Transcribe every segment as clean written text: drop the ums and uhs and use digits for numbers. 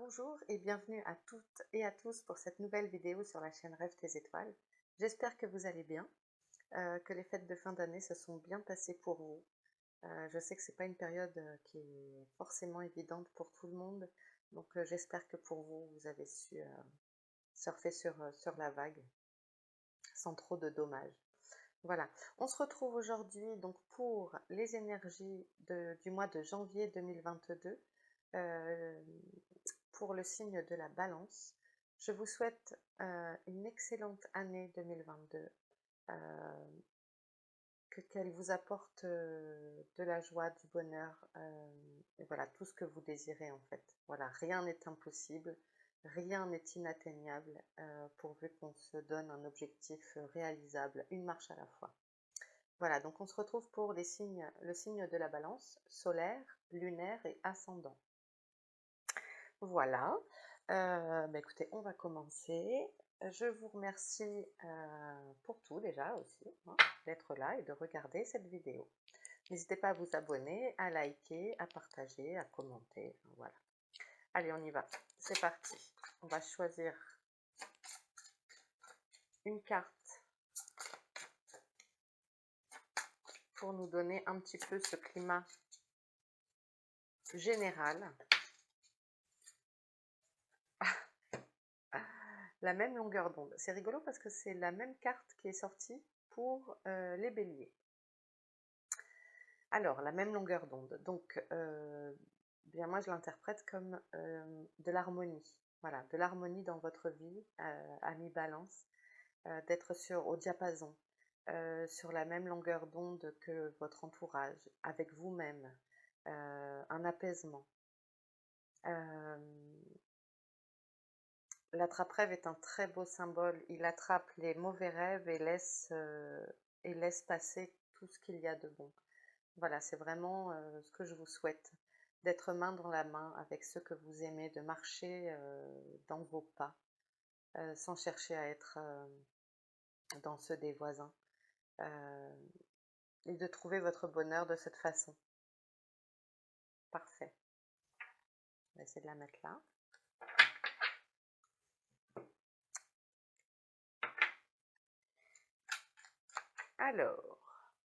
Bonjour et bienvenue à toutes et à tous pour cette nouvelle vidéo sur la chaîne Rêve tes étoiles. J'espère que vous allez bien, que les fêtes de fin d'année se sont bien passées pour vous. Je sais que c'est pas une période qui est forcément évidente pour tout le monde, donc j'espère que pour vous, vous avez su surfer sur la vague sans trop de dommages. Voilà, on se retrouve aujourd'hui donc pour les énergies du mois de janvier 2022 pour le signe de la Balance. Je vous souhaite une excellente année 2022, qu'elle vous apporte de la joie, du bonheur, et voilà, tout ce que vous désirez en fait. Voilà, rien n'est impossible, rien n'est inatteignable, pourvu qu'on se donne un objectif réalisable, une marche à la fois. Voilà, donc on se retrouve pour le signe de la Balance, solaire, lunaire et ascendant. Voilà, écoutez, on va commencer. Je vous remercie pour tout déjà aussi, hein, d'être là et de regarder cette vidéo. N'hésitez pas à vous abonner, à liker, à partager, à commenter, voilà. Allez, on y va, c'est parti. On va choisir une carte pour nous donner un petit peu ce climat général. La même longueur d'onde. C'est rigolo parce que c'est la même carte qui est sortie pour les béliers. Alors, la même longueur d'onde. Donc, bien moi, je l'interprète comme de l'harmonie. Voilà, de l'harmonie dans votre vie, ami Balance, d'être au diapason, sur la même longueur d'onde que votre entourage, avec vous-même, un apaisement. L'attrape-rêve est un très beau symbole. Il attrape les mauvais rêves et laisse passer tout ce qu'il y a de bon. Voilà, c'est vraiment ce que je vous souhaite, d'être main dans la main avec ceux que vous aimez, de marcher dans vos pas, sans chercher à être dans ceux des voisins, et de trouver votre bonheur de cette façon. Parfait. On va essayer de la mettre là. Alors,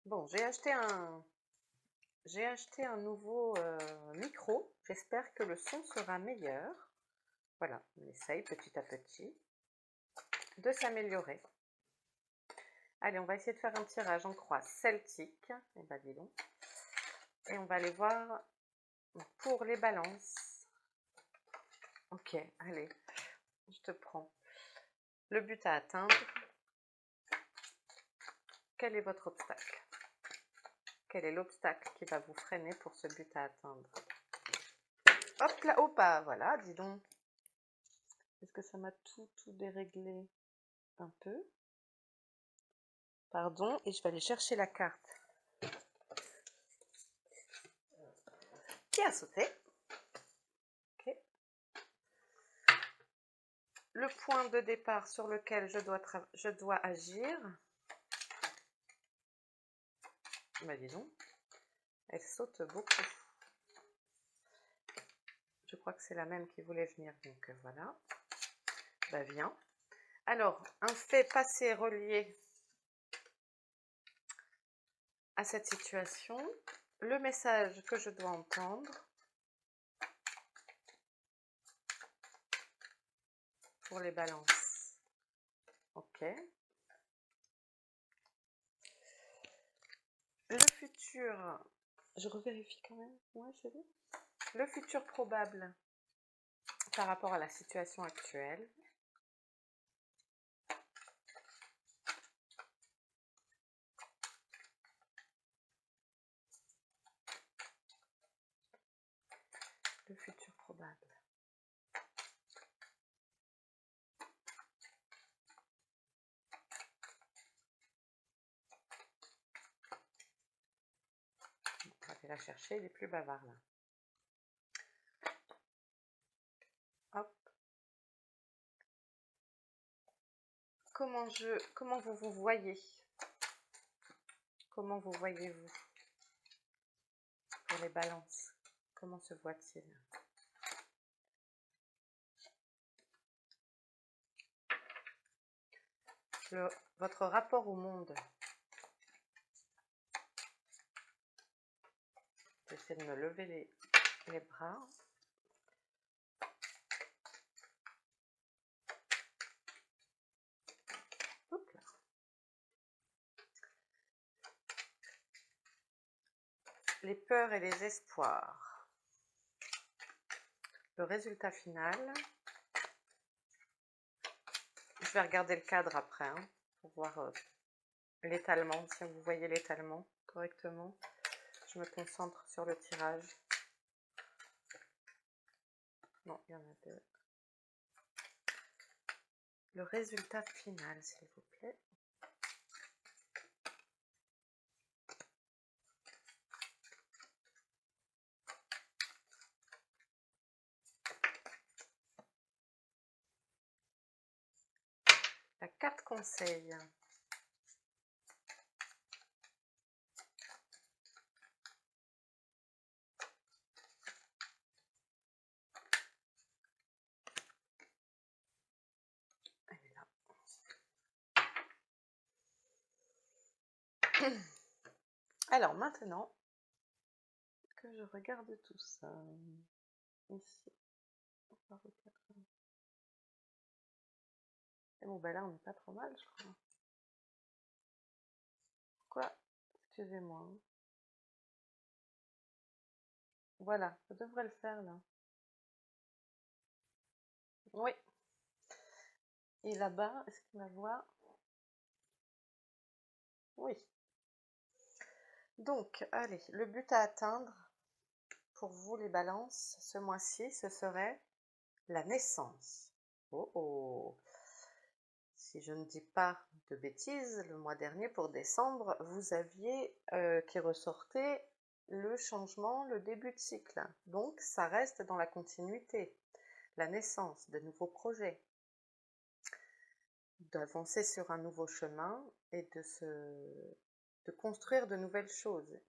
bon, j'ai acheté un nouveau micro. J'espère que le son sera meilleur. Voilà, on essaye petit à petit de s'améliorer. Allez, on va essayer de faire un tirage en croix celtique. Et ben dis donc. Et on va aller voir pour les balances. Ok, allez, je te prends. Le but à atteindre. Quel est votre obstacle? Quel est l'obstacle qui va vous freiner pour ce but à atteindre? Hop là, hop là, voilà, dis donc. Est-ce que ça m'a tout déréglé un peu? Pardon, et je vais aller chercher la carte qui a sauté. Okay. Le point de départ sur lequel je dois agir. Bah dis donc, elle saute beaucoup. Je crois que c'est la même qui voulait venir, donc voilà. Bah viens. Alors, un fait passé relié à cette situation, le message que je dois entendre pour les balances. Ok. Le futur, je revérifie quand même. Ouais, c'est bon. Le futur probable par rapport à la situation actuelle. Le futur probable. On va aller la chercher, il est plus bavard là. Hop. Comment vous vous voyez? Comment vous voyez-vous pour les balances? Comment se voit-il? votre rapport au monde. J'essaie de me lever les bras. Hop là. Les peurs et les espoirs. Le résultat final. Je vais regarder le cadre après, hein, pour voir l'étalement, si vous voyez l'étalement correctement. Je me concentre sur le tirage. Non, il y en a deux. Le résultat final, s'il vous plaît. La carte conseil. Elle est là. Alors maintenant que je regarde tout ça, ici, on va regarder. Et bon, ben là, on n'est pas trop mal, je crois. Quoi? Excusez-moi. Hein. Voilà, ça devrait le faire là. Oui. Et là-bas, est-ce qu'on la voit? Oui. Donc, allez, le but à atteindre pour vous les balances ce mois-ci, ce serait la naissance. Oh oh! Si je ne dis pas de bêtises, le mois dernier, pour décembre, vous aviez qui ressortait le changement, le début de cycle. Donc, ça reste dans la continuité. La naissance de nouveaux projets, d'avancer sur un nouveau chemin et de construire de nouvelles choses.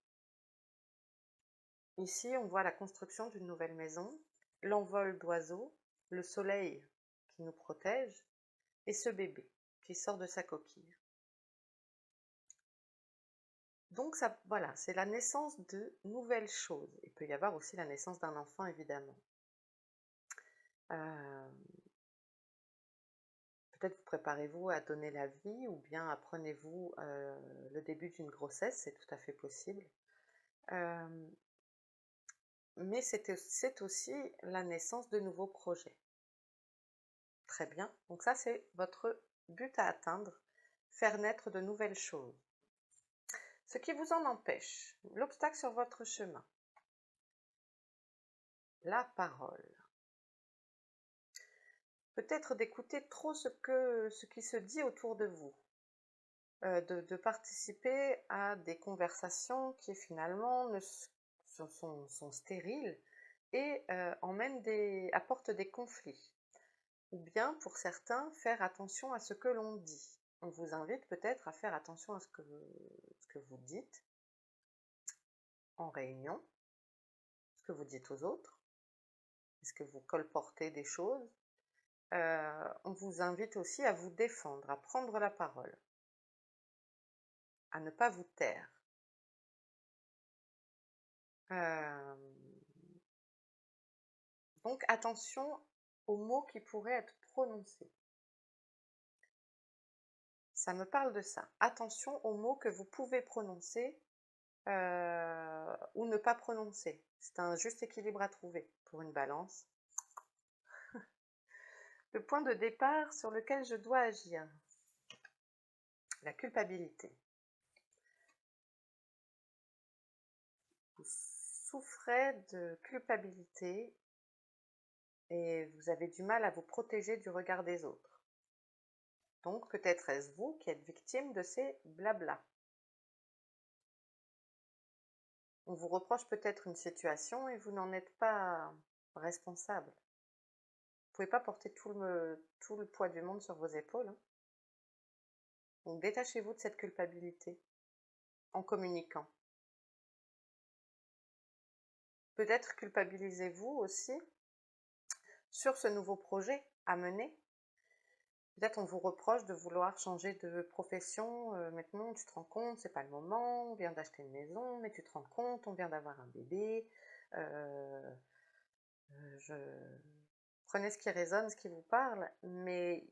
Ici, on voit la construction d'une nouvelle maison, l'envol d'oiseaux, le soleil qui nous protège et ce bébé qui sort de sa coquille. Donc ça, voilà, c'est la naissance de nouvelles choses. Il peut y avoir aussi la naissance d'un enfant, évidemment. Peut-être vous préparez-vous à donner la vie ou bien apprenez-vous le début d'une grossesse, c'est tout à fait possible. Mais c'est aussi la naissance de nouveaux projets. Très bien, donc ça c'est votre but à atteindre, faire naître de nouvelles choses. Ce qui vous en empêche, l'obstacle sur votre chemin, la parole. Peut-être d'écouter trop ce qui se dit autour de vous, de participer à des conversations qui finalement sont stériles et apportent des conflits. Ou bien, pour certains, faire attention à ce que l'on dit. On vous invite peut-être à faire attention à ce que vous dites en réunion, ce que vous dites aux autres, est-ce que vous colportez des choses. On vous invite aussi à vous défendre, à prendre la parole, à ne pas vous taire. Donc attention aux mots qui pourraient être prononcés. Ça me parle de ça. Attention aux mots que vous pouvez prononcer ou ne pas prononcer. C'est un juste équilibre à trouver pour une balance. Le point de départ sur lequel je dois agir. La culpabilité. Vous souffrez de culpabilité et vous avez du mal à vous protéger du regard des autres. Donc peut-être est-ce vous qui êtes victime de ces blablas. On vous reproche peut-être une situation et vous n'en êtes pas responsable. Vous ne pouvez pas porter tout le poids du monde sur vos épaules. Hein. Donc détachez-vous de cette culpabilité en communiquant. Peut-être culpabilisez-vous aussi sur ce nouveau projet à mener Peut-être on vous reproche de vouloir changer de profession, maintenant tu te rends compte, c'est pas le moment, on vient d'acheter une maison, mais tu te rends compte, on vient d'avoir un bébé. Heu, je Prenez ce qui résonne, ce qui vous parle, mais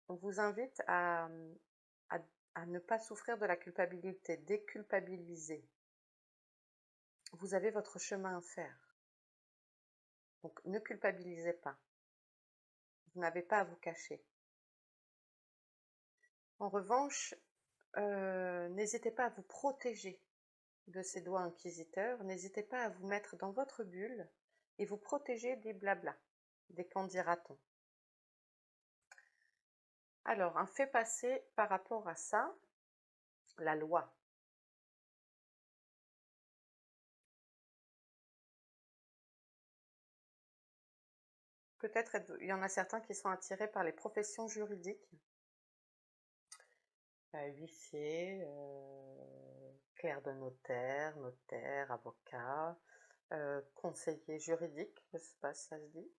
on vous invite à à ne pas souffrir de la culpabilité, déculpabiliser. Vous avez votre chemin à faire, donc ne culpabilisez pas. Vous n'avez pas à vous cacher. En revanche, n'hésitez pas à vous protéger de ces doigts inquisiteurs, n'hésitez pas à vous mettre dans votre bulle et vous protéger des blabla, des qu'en dira-t-on. Alors, un fait passé par rapport à ça, la loi. Peut-être il y en a certains qui sont attirés par les professions juridiques, huissier, clerc de notaire, notaire, avocat, conseiller juridique, je ne sais pas si ça se dit.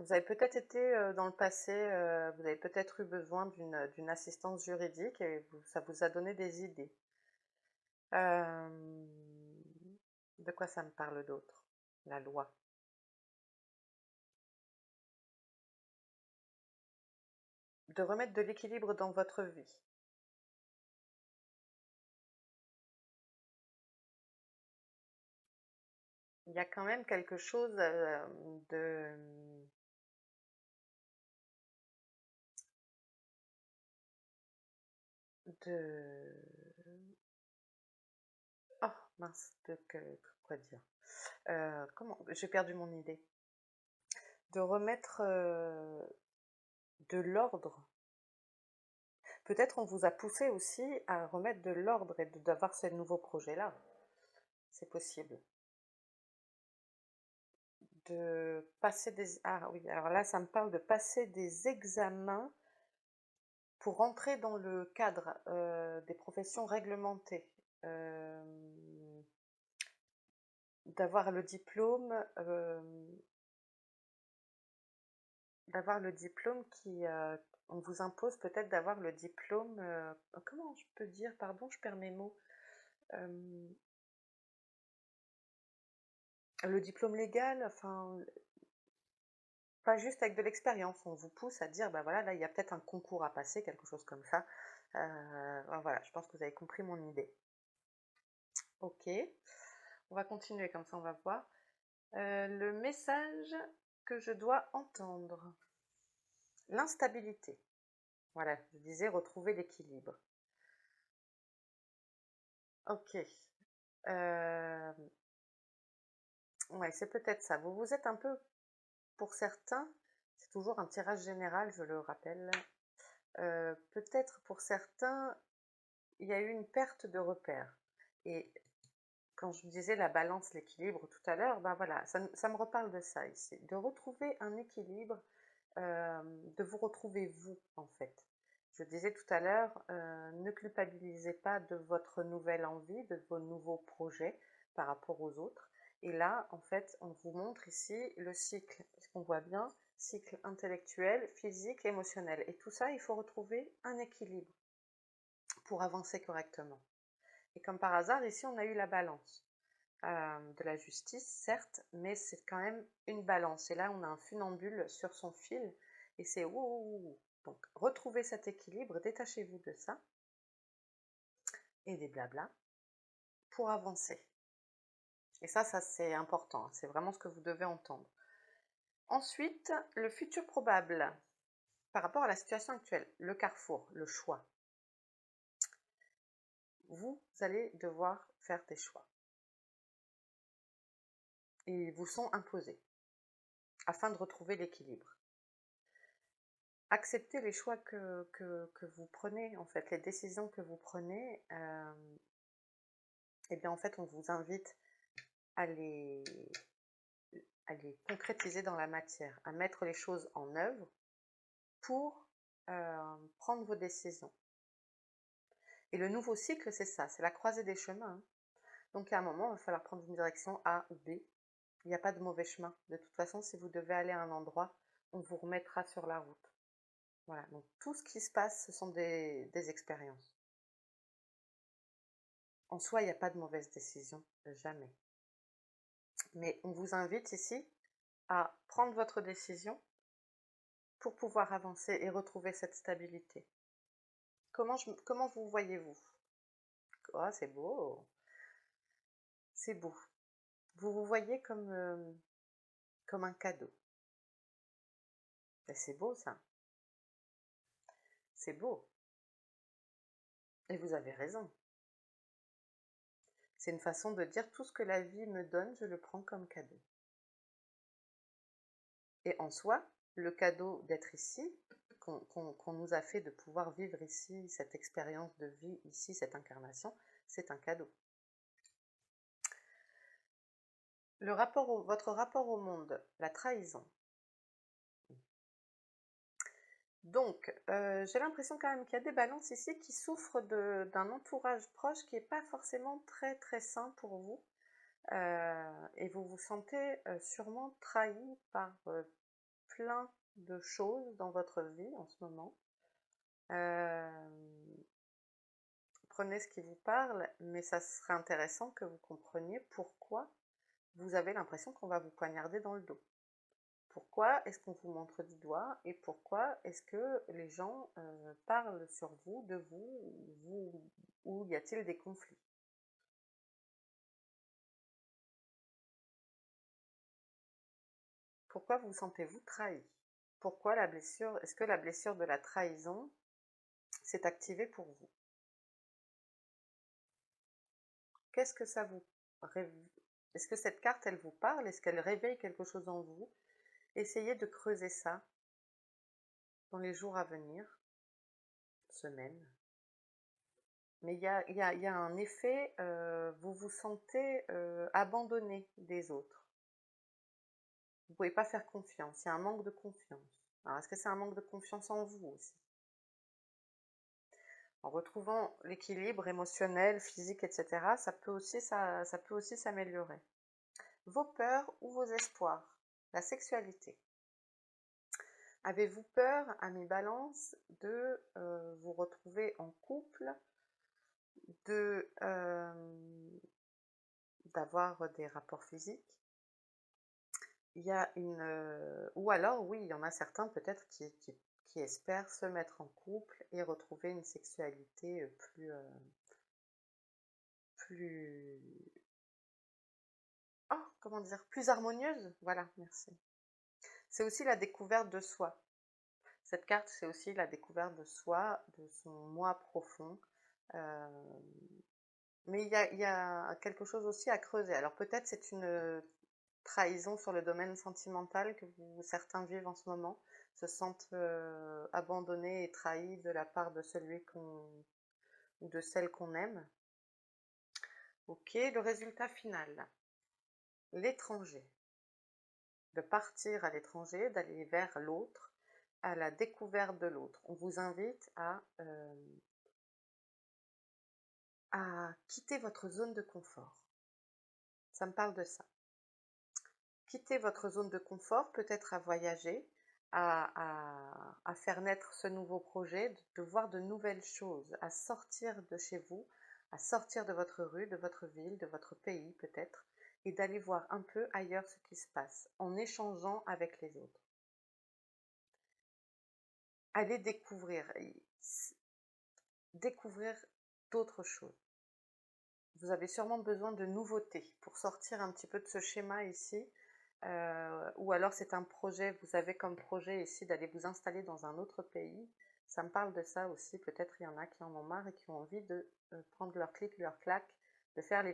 Vous avez peut-être été, dans le passé, vous avez peut-être eu besoin d'une assistance juridique et ça vous a donné des idées. Hem, de quoi ça me parle d'autre? La loi. De remettre de l'équilibre dans votre vie. Il y a quand même quelque chose, de oh mince, quoi dire? Comment? J'ai perdu mon idée. De remettre, de l'ordre. Peut-être on vous a poussé aussi à remettre de l'ordre et d'avoir ce nouveau projet-là. C'est possible. De passer des ah oui, alors là, ça me parle de passer des examens pour entrer dans le cadre, des professions réglementées. Hem, d'avoir le diplôme, d'avoir le diplôme qui, on vous impose peut-être d'avoir le diplôme, comment je peux dire? Pardon, je perds mes mots. Hem, le diplôme légal, enfin, pas juste avec de l'expérience. On vous pousse à dire: «Bah, voilà, là, il y a peut-être un concours à passer», quelque chose comme ça. Voilà, je pense que vous avez compris mon idée. OK, on va continuer, comme ça on va voir. Le message que je dois entendre. L'instabilité. Voilà, je disais retrouver l'équilibre. OK. Hem, ouais, c'est peut-être ça. Vous vous êtes un peu pour certains, c'est toujours un tirage général, je le rappelle, peut-être pour certains, il y a eu une perte de repères et quand je vous disais la balance, l'équilibre tout à l'heure, ben voilà, ça me reparle de ça ici, de retrouver un équilibre, de vous retrouver vous, en fait. Je disais tout à l'heure, ne culpabilisez pas de votre nouvelle envie, de vos nouveaux projets par rapport aux autres. Et là, en fait, on vous montre ici le cycle, ce qu'on voit bien, cycle intellectuel, physique, émotionnel. Et tout ça, il faut retrouver un équilibre pour avancer correctement. Et comme par hasard, ici, on a eu la balance. De la justice, certes, mais c'est quand même une balance. Et là, on a un funambule sur son fil, et c'est ouh, ouh, ouh. Donc, retrouvez cet équilibre, détachez-vous de ça, et des blabla, pour avancer. Et ça c'est important, hein, c'est vraiment ce que vous devez entendre. Ensuite, le futur probable, par rapport à la situation actuelle, le carrefour, le choix. Vous allez devoir faire des choix. Ils vous sont imposés, afin de retrouver l'équilibre. Acceptez les choix que vous prenez, en fait, les décisions que vous prenez, et bien, en fait, on vous invite à à les concrétiser dans la matière, à mettre les choses en œuvre pour prendre vos décisions. Et le nouveau cycle, c'est ça, c'est la croisée des chemins, hein. Donc à un moment, il va falloir prendre une direction A ou B. Il n'y a pas de mauvais chemin. De toute façon, si vous devez aller à un endroit, on vous remettra sur la route. Voilà, donc tout ce qui se passe, ce sont des expériences. En soi, il n'y a pas de mauvaise décision, jamais. Mais on vous invite ici à prendre votre décision pour pouvoir avancer et retrouver cette stabilité. Comment vous voyez-vous? Oh, c'est beau, c'est beau. Vous vous voyez comme un cadeau. Et c'est beau ça, c'est beau. Et vous avez raison. C'est une façon de dire tout ce que la vie me donne, je le prends comme cadeau. Et en soi, le cadeau d'être ici, qu'on nous a fait de pouvoir vivre ici, cette expérience de vie ici, cette incarnation, c'est un cadeau. Votre rapport au monde, la trahison. Donc, j'ai l'impression quand même qu'il y a des balances ici qui souffrent d'un entourage proche qui n'est pas forcément très très sain pour vous. Et vous vous sentez sûrement trahi par plein de choses dans votre vie en ce moment. Prenez ce qui vous parle, mais ça serait intéressant que vous compreniez pourquoi vous avez l'impression qu'on va vous poignarder dans le dos. Pourquoi est-ce qu'on vous montre du doigt et pourquoi est-ce que les gens parlent sur vous, de vous, ou y a-t-il des conflits? Pourquoi vous sentez-vous trahi? Pourquoi la blessure, est-ce que la blessure de la trahison s'est activée pour vous? Qu'est-ce que ça vous Est-ce que cette carte, elle vous parle? Est-ce qu'elle réveille quelque chose en vous? Essayez de creuser ça dans les jours à venir, semaines. Mais il y a un effet, vous vous sentez abandonné des autres. Vous ne pouvez pas faire confiance, il y a un manque de confiance. Alors, est-ce que c'est un manque de confiance en vous aussi? En retrouvant l'équilibre émotionnel, physique, etc., ça peut aussi s'améliorer. Vos peurs ou vos espoirs, la sexualité. Avez-vous peur, ami Balance, de vous retrouver en couple, d'avoir des rapports physiques? Il y a ou alors, oui, il y en a certains peut-être qui espèrent se mettre en couple et retrouver une sexualité plus, oh, comment dire, plus harmonieuse. Voilà, merci. C'est aussi la découverte de soi. Cette carte, c'est aussi la découverte de soi, de son moi profond. Mais il y a quelque chose aussi à creuser. Alors peut-être c'est une trahison sur le domaine sentimental que certains vivent en ce moment, se sentent abandonnés et trahis de la part de celui ou de celle qu'on aime. Ok, le résultat final. L'étranger. De partir à l'étranger, d'aller vers l'autre, à la découverte de l'autre. On vous invite à quitter votre zone de confort. Ça me parle de ça. Quitter votre zone de confort, peut-être à voyager, à faire naître ce nouveau projet, de voir de nouvelles choses, à sortir de chez vous, à sortir de votre rue, de votre ville, de votre pays peut-être, et d'aller voir un peu ailleurs ce qui se passe, en échangeant avec les autres. Allez découvrir d'autres choses. Vous avez sûrement besoin de nouveautés pour sortir un petit peu de ce schéma ici. Ou alors c'est un projet, vous avez comme projet ici d'aller vous installer dans un autre pays. Ça me parle de ça aussi. Peut-être il y en a qui en ont marre et qui ont envie de prendre leur clic, leur claque, de faire les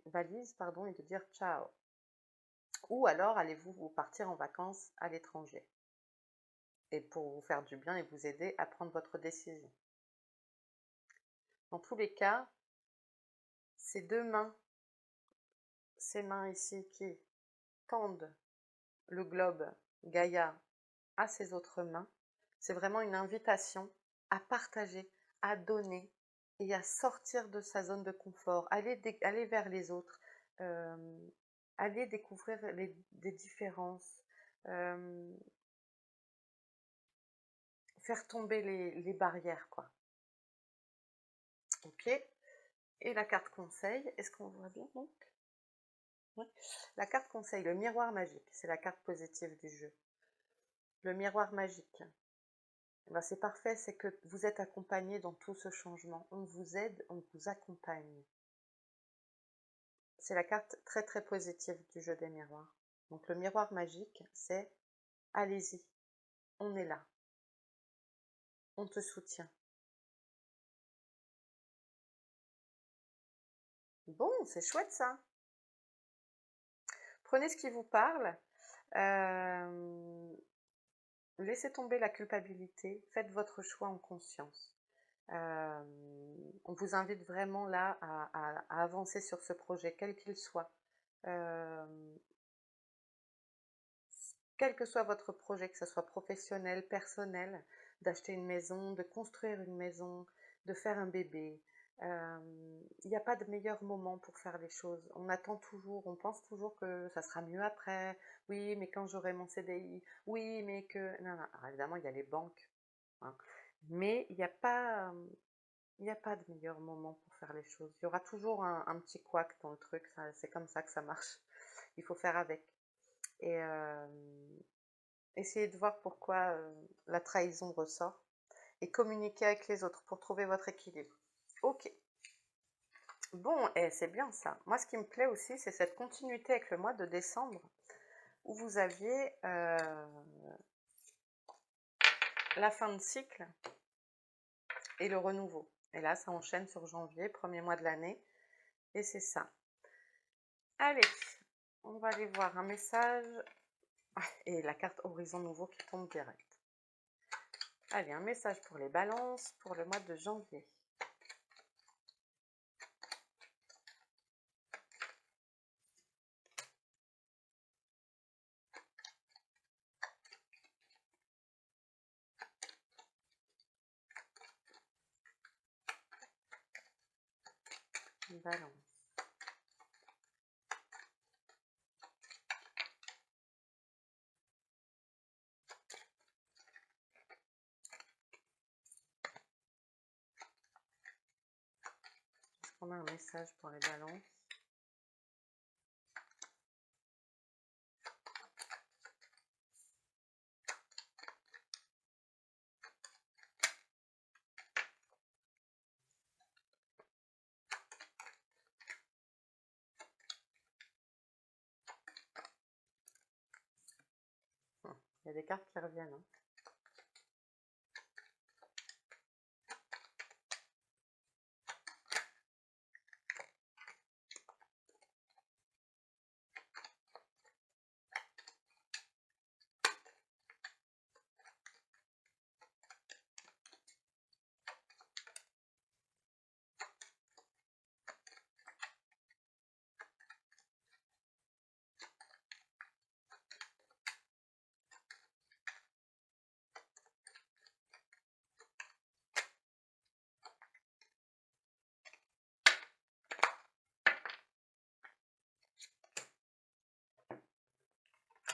valises, pardon, et de dire ciao. Ou alors allez-vous partir en vacances à l'étranger. Et pour vous faire du bien et vous aider à prendre votre décision. Dans tous les cas, ces mains ici qui tendent le globe Gaïa à ses autres mains, c'est vraiment une invitation à partager, à donner, et à sortir de sa zone de confort, aller vers les autres, aller découvrir des différences, euh, faire tomber les barrières, quoi. Ok. Et la carte conseil, est-ce qu'on voit bien donc? Ouais. La carte conseil, le miroir magique, c'est la carte positive du jeu. Le miroir magique, ben c'est parfait, c'est que vous êtes accompagné dans tout ce changement. On vous aide, on vous accompagne. C'est la carte très très positive du jeu des miroirs. Donc le miroir magique, c'est allez-y, on est là, on te soutient. Bon, c'est chouette ça. Prenez ce qui vous parle. Laissez tomber la culpabilité. Faites votre choix en conscience. On vous invite vraiment là à avancer sur ce projet, quel qu'il soit. Quel que soit votre projet, que ce soit professionnel, personnel, d'acheter une maison, de construire une maison, de faire un bébé, il n'y a pas de meilleur moment pour faire les choses. On attend toujours, on pense toujours que ça sera mieux après. Oui, mais quand j'aurai mon CDI, oui, mais que... Non, non. Alors, évidemment, il y a les banques, hein. Mais il n'y a pas de meilleur moment pour faire les choses. Il y aura toujours un petit couac dans le truc, c'est comme ça que ça marche. Il faut faire avec. Et essayez de voir pourquoi la trahison ressort et communiquer avec les autres pour trouver votre équilibre. Ok. Bon, et c'est bien ça. Moi, ce qui me plaît aussi, c'est cette continuité avec le mois de décembre où vous aviez la fin de cycle et le renouveau. Et là, ça enchaîne sur janvier, premier mois de l'année. Et c'est ça. Allez, on va aller voir un message. Et la carte Horizon Nouveau qui tombe direct. Allez, un message pour les balances pour le mois de janvier. Balance. Est-ce qu'on a un message pour les balances? Il y a des cartes qui reviennent, hein.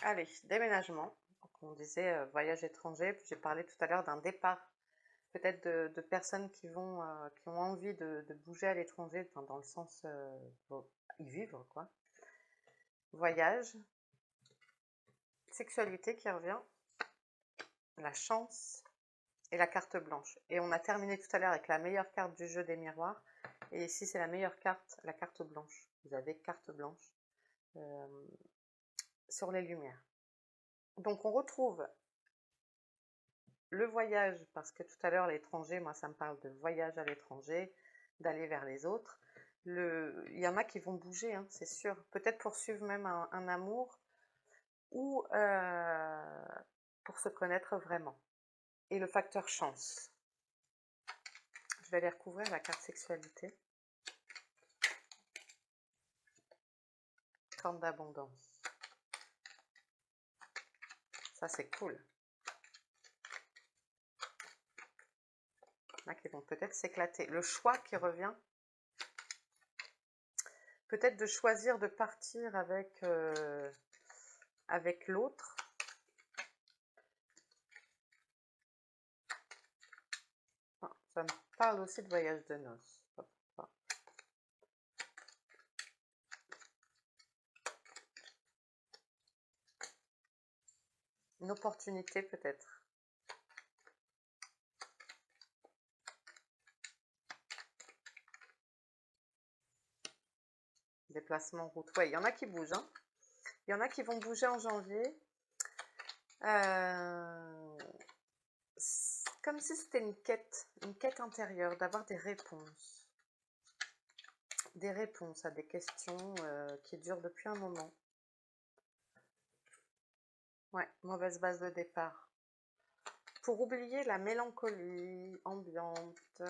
Allez, déménagement. Donc, on disait voyage étranger, puis j'ai parlé tout à l'heure d'un départ, peut-être de personnes qui ont envie de bouger à l'étranger, enfin, dans le sens y vivre, quoi. Voyage, sexualité qui revient, la chance et la carte blanche. Et on a terminé tout à l'heure avec la meilleure carte du jeu des miroirs. Et ici, c'est la meilleure carte, la carte blanche. Vous avez carte blanche sur les lumières. Donc, on retrouve le voyage, parce que tout à l'heure, l'étranger, moi, ça me parle de voyage à l'étranger, d'aller vers les autres. Il y en a qui vont bouger, hein, c'est sûr. Peut-être poursuivre même un amour ou pour se connaître vraiment. Et le facteur chance. Je vais aller recouvrir la carte sexualité. Corne d'abondance. Ça, c'est cool. Là, qui vont peut-être s'éclater. Le choix qui revient, peut-être de choisir de partir avec l'autre. Enfin, ça me parle aussi de voyage de noces. Une opportunité peut-être. Déplacement en route. Ouais, il y en a qui bougent. Hein. Il y en a qui vont bouger en janvier. Comme si c'était une quête intérieure, d'avoir des réponses. Des réponses à des questions qui durent depuis un moment. Ouais, mauvaise base de départ. Pour oublier la mélancolie ambiante.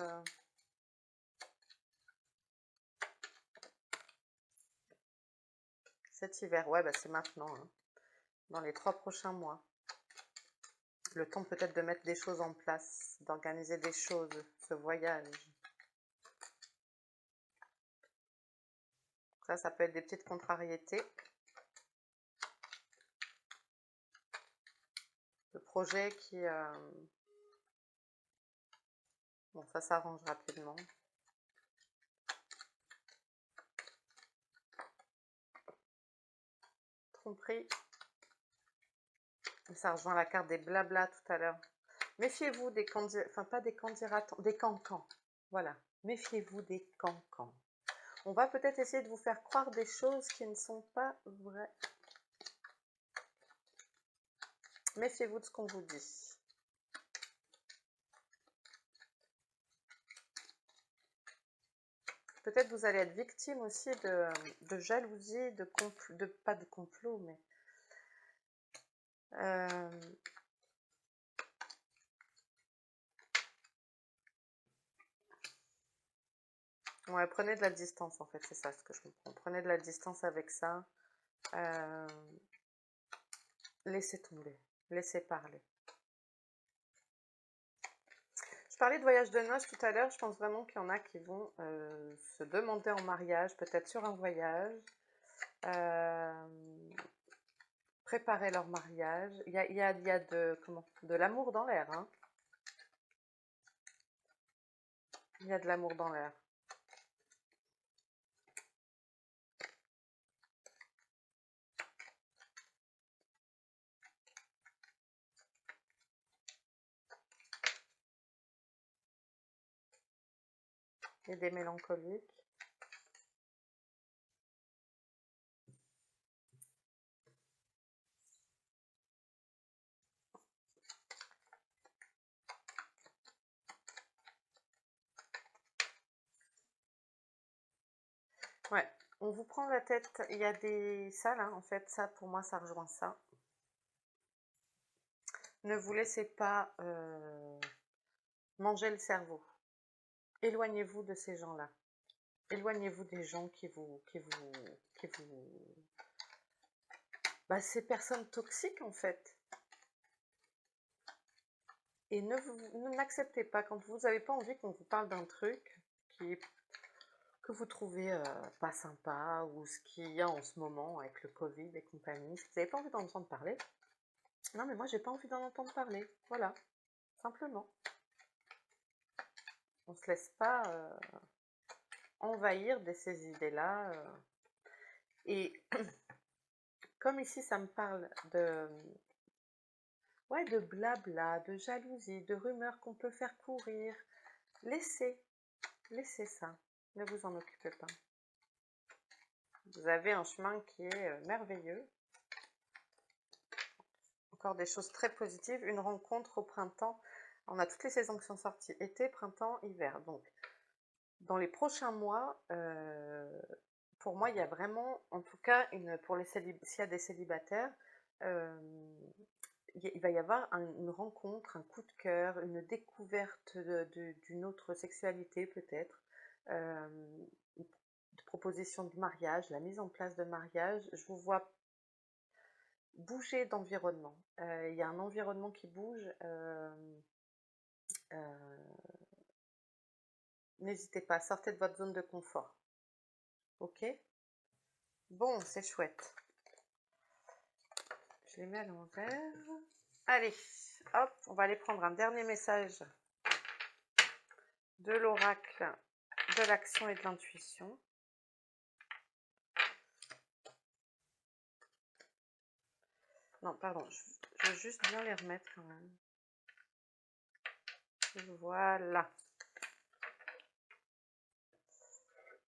Cet hiver, ouais, bah c'est maintenant, hein, dans les 3 prochains mois. Le temps peut-être de mettre des choses en place, d'organiser des choses, ce voyage. Ça peut être des petites contrariétés. Le projet qui... Bon, ça s'arrange rapidement. Tromperie. Ça rejoint la carte des blabla tout à l'heure. Méfiez-vous des candidats, enfin pas des candidats, des cancans. Voilà. Méfiez-vous des cancans. On va peut-être essayer de vous faire croire des choses qui ne sont pas vraies. Méfiez-vous de ce qu'on vous dit. Peut-être vous allez être victime aussi de jalousie, pas de complot, mais... Ouais, prenez de la distance en fait, c'est ça ce que je comprends. Prenez de la distance avec ça. Laissez tomber, laissez parler. Je parlais de voyage de noces tout à l'heure, je pense vraiment qu'il y en a qui vont se demander en mariage, peut-être sur un voyage, préparer leur mariage. Il y a de l'amour dans l'air, hein. Il y a de l'amour dans l'air. Et des mélancoliques. Ouais, on vous prend la tête. Il y a des salles, hein, en fait, ça pour moi ça rejoint ça. Ne vous laissez pas manger le cerveau. Éloignez-vous de ces gens-là. Éloignez-vous des gens bah, ces personnes toxiques en fait. Et n'acceptez pas quand vous n'avez pas envie qu'on vous parle d'un truc que vous trouvez pas sympa ou ce qu'il y a en ce moment avec le Covid et compagnie. Si vous n'avez pas envie d'en entendre parler, non mais moi j'ai pas envie d'en entendre parler. Voilà, simplement. On se laisse pas envahir de ces idées-là. Et comme ici ça me parle ouais, de blabla, de jalousie, de rumeurs qu'on peut faire courir, laissez ça. Ne vous en occupez pas. Vous avez un chemin qui est merveilleux. Encore des choses très positives. Une rencontre au printemps. On a toutes les saisons qui sont sorties. Été, printemps, hiver. Donc, dans les prochains mois, pour moi, il y a vraiment, en tout cas, s'il y a des célibataires, il va y avoir une rencontre, un coup de cœur, une découverte d'une autre sexualité peut-être, une proposition de mariage, la mise en place de mariage. Je vous vois bouger d'environnement. Il y a un environnement qui bouge. N'hésitez pas, sortez de votre zone de confort. Ok? Bon, c'est chouette. Je les mets à l'envers. Allez, hop, on va aller prendre un dernier message de l'oracle de l'action et de l'intuition. Non, pardon, je veux juste bien les remettre quand même. Voilà.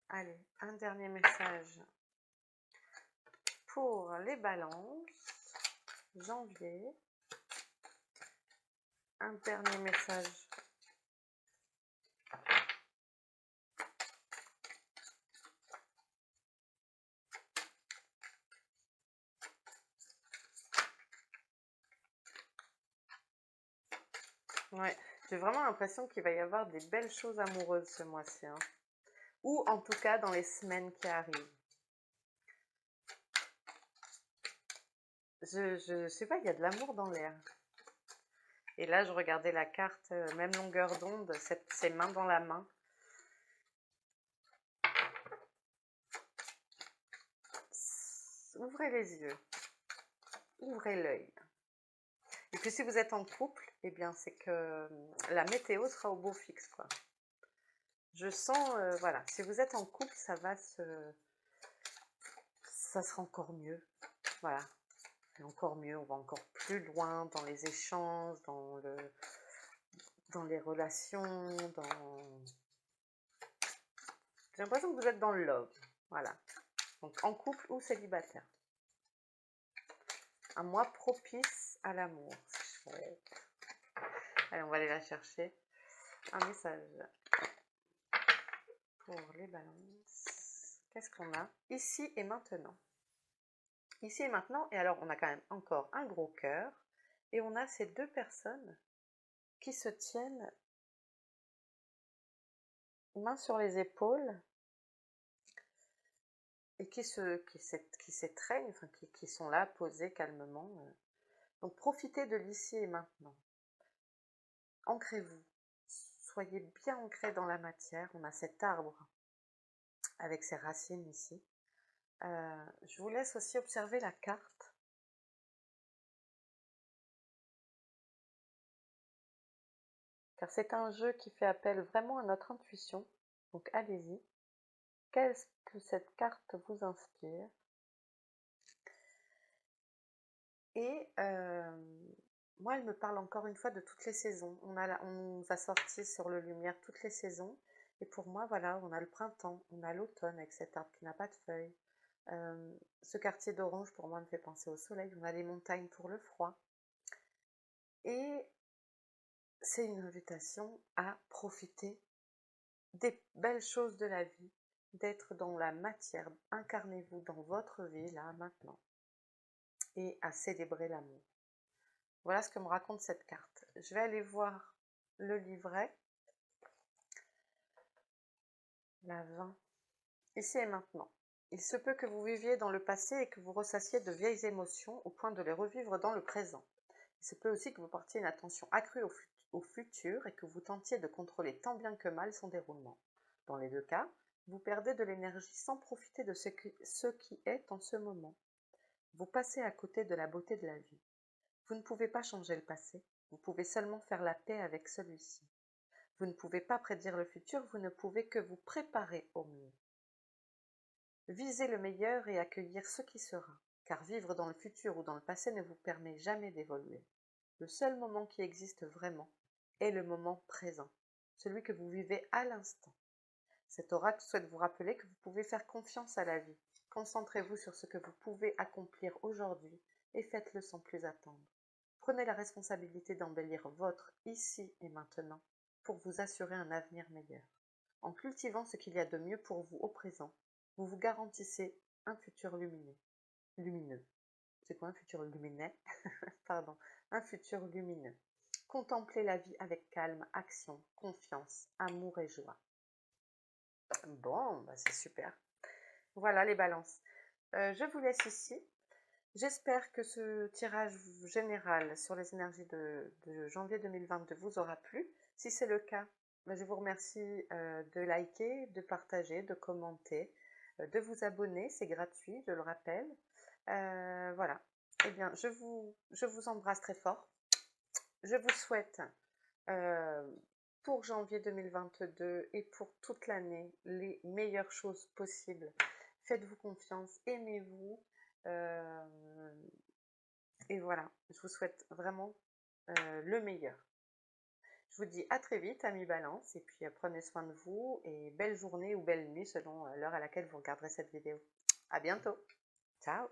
Allez, un dernier message pour les balances. Janvier. Un dernier message ouais, j'ai vraiment l'impression qu'il va y avoir des belles choses amoureuses ce mois-ci, hein. Ou en tout cas dans les semaines qui arrivent. Je sais pas, il y a de l'amour dans l'air. Et là, je regardais la carte, même longueur d'onde, ses mains dans la main. Ouvrez les yeux, ouvrez l'œil. Et puis si vous êtes en couple, eh bien c'est que la météo sera au beau fixe, quoi. Je sens, voilà, si vous êtes en couple, ça sera encore mieux, voilà. Et encore mieux, on va encore plus loin dans les échanges, dans les relations, J'ai l'impression que vous êtes dans le love, voilà. Donc en couple ou célibataire. Un mois propice à l'amour, c'est chouette. Allez, on va aller la chercher. Un message pour les balances. Qu'est-ce qu'on a? Ici et maintenant. Ici et maintenant, et alors on a quand même encore un gros cœur, et on a ces deux personnes qui se tiennent main sur les épaules et qui s'étreignent, enfin qui sont là posés calmement. Donc profitez de l'ici et maintenant. Ancrez-vous, soyez bien ancrés dans la matière. On a cet arbre avec ses racines ici. Je vous laisse aussi observer la carte. Car c'est un jeu qui fait appel vraiment à notre intuition. Donc allez-y. Qu'est-ce que cette carte vous inspire? Et moi, elle me parle encore une fois de toutes les saisons. On nous a sorti sur le lumière toutes les saisons. Et pour moi, voilà, on a le printemps, on a l'automne avec cet arbre qui n'a pas de feuilles. Ce quartier d'orange, pour moi, me fait penser au soleil. On a les montagnes pour le froid. Et c'est une invitation à profiter des belles choses de la vie, d'être dans la matière. Incarnez-vous dans votre vie, là, maintenant. Et à célébrer l'amour. Voilà ce que me raconte cette carte. Je vais aller voir le livret. La 20. Ici et maintenant. Il se peut que vous viviez dans le passé et que vous ressassiez de vieilles émotions au point de les revivre dans le présent. Il se peut aussi que vous portiez une attention accrue au futur et que vous tentiez de contrôler tant bien que mal son déroulement. Dans les deux cas, vous perdez de l'énergie sans profiter de ce qui est en ce moment. Vous passez à côté de la beauté de la vie. Vous ne pouvez pas changer le passé, vous pouvez seulement faire la paix avec celui-ci. Vous ne pouvez pas prédire le futur, vous ne pouvez que vous préparer au mieux. Visez le meilleur et accueillir ce qui sera, car vivre dans le futur ou dans le passé ne vous permet jamais d'évoluer. Le seul moment qui existe vraiment est le moment présent, celui que vous vivez à l'instant. Cet oracle souhaite vous rappeler que vous pouvez faire confiance à la vie. Concentrez-vous sur ce que vous pouvez accomplir aujourd'hui et faites-le sans plus attendre. Prenez la responsabilité d'embellir votre ici et maintenant pour vous assurer un avenir meilleur. En cultivant ce qu'il y a de mieux pour vous au présent, vous vous garantissez un futur lumineux. C'est quoi un futur lumineux? Pardon, un futur lumineux. Contemplez la vie avec calme, action, confiance, amour et joie. Bon, bah c'est super. Voilà les balances. Je vous laisse ici. J'espère que ce tirage général sur les énergies de janvier 2022 vous aura plu. Si c'est le cas, je vous remercie de liker, de partager, de commenter, de vous abonner, c'est gratuit, je le rappelle. Voilà. Eh bien, je vous embrasse très fort. Je vous souhaite pour janvier 2022 et pour toute l'année les meilleures choses possibles. Faites-vous confiance, aimez-vous. Et voilà, je vous souhaite vraiment le meilleur. Je vous dis à très vite, amis Balance, et puis prenez soin de vous et belle journée ou belle nuit selon l'heure à laquelle vous regarderez cette vidéo. À bientôt. Ciao.